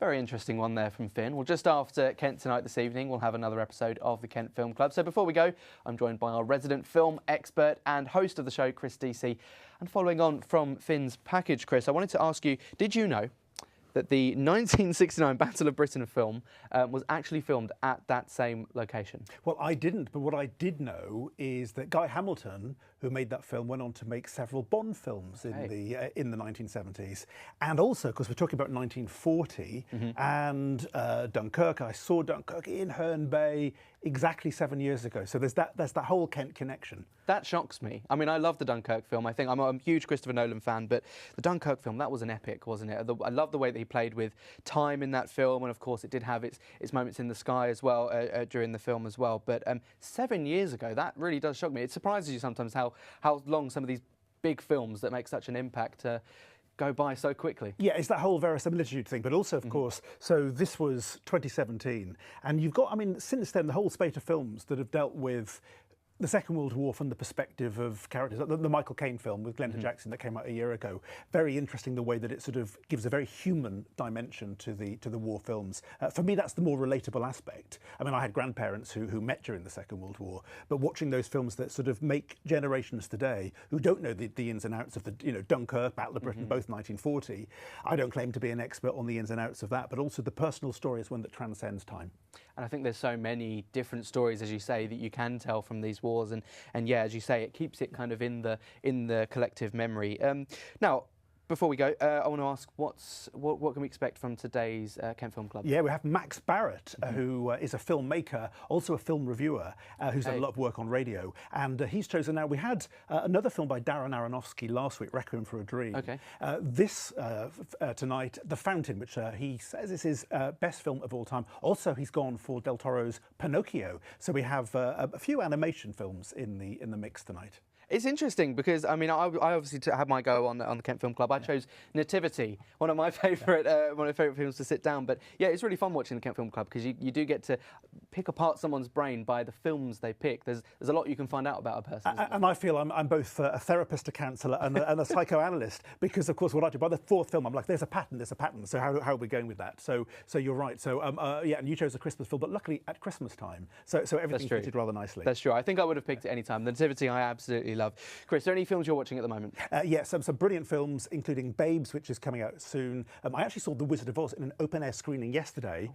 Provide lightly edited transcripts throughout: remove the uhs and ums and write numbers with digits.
Very interesting one there from Finn. Well, just after Kent Tonight this evening, we'll have another episode of the Kent Film Club. So before we go, I'm joined by our resident film expert and host of the show, Chris Deacy. And following on from Finn's package, Chris, I wanted to ask you, did you know that the 1969 Battle of Britain film was actually filmed at that same location? Well, I didn't, but what I did know is that Guy Hamilton, who made that film, went on to make several Bond films in the 1970s. And also, because we're talking about 1940 and Dunkirk, I saw Dunkirk in Herne Bay exactly 7 years ago. So there's that whole Kent connection. That shocks me. I mean, I love the Dunkirk film. I think I'm a huge Christopher Nolan fan, but the Dunkirk film, that was an epic, wasn't it? I love the way that he played with time in that film, and of course it did have its moments in the sky as well during the film as well. But 7 years ago, that really does shock me. It surprises you sometimes how long some of these big films that make such an impact go by so quickly. Yeah, it's that whole verisimilitude thing, but also, of course, so this was 2017, and you've got, I mean, since then, the whole spate of films that have dealt with the Second World War from the perspective of characters. The Michael Caine film with Glenda Jackson that came out a year ago. Very interesting the way that it sort of gives a very human dimension to the war films. For me, that's the more relatable aspect. I mean, I had grandparents who met during the Second World War, but watching those films that sort of make generations today who don't know the ins and outs of the, Dunkirk, Battle of Britain, both 1940. I don't claim to be an expert on the ins and outs of that, but also the personal story is one that transcends time. And I think there's so many different stories, as you say, that you can tell from these wars, and yeah, as you say, it keeps it kind of in the collective memory. Now, before we go, I want to ask, what can we expect from today's Kent Film Club? Yeah, we have Max Barrett, who is a filmmaker, also a film reviewer, who's done a lot of work on radio. And he's chosen now, we had another film by Darren Aronofsky last week, Requiem for a Dream. Okay. This tonight, The Fountain, which he says is his best film of all time. Also, he's gone for Del Toro's Pinocchio. So we have a few animation films in the mix tonight. It's interesting because, I mean, I obviously had my go on the Kent Film Club. I chose Nativity, one of my favourite films to sit down. But yeah, it's really fun watching the Kent Film Club because you do get to pick apart someone's brain by the films they pick. There's a lot you can find out about a person. And I feel I'm both a therapist, a counsellor, and a psychoanalyst because, of course, what I do by the fourth film, I'm like, there's a pattern. So how are we going with that? So you're right. So yeah, and you chose a Christmas film, but luckily at Christmas time, so everything fitted rather nicely. That's true. I think I would have picked it any time. The Nativity, I absolutely love. Chris, are there any films you're watching at the moment? Yes, some brilliant films, including Babes, which is coming out soon. I actually saw The Wizard of Oz in an open-air screening yesterday,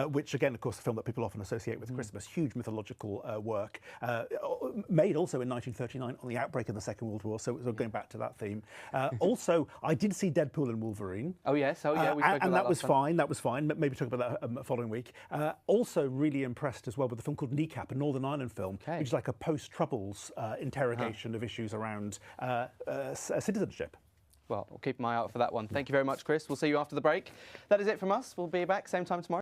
which, again, of course, a film that people often associate with Christmas. Huge mythological work. Made also in 1939 on the outbreak of the Second World War, so going back to that theme. Also, I did see Deadpool and Wolverine. Oh, yes. Oh, yeah. And that was fine. That was fine. Maybe talk about that following week. Also, really impressed as well with the film called Kneecap, a Northern Ireland film, which is like a post-Troubles interrogation of issues around citizenship. Well, we'll keep my eye out for that one. Thank you very much, Chris. We'll see you after the break. That is it from us. We'll be back same time tomorrow.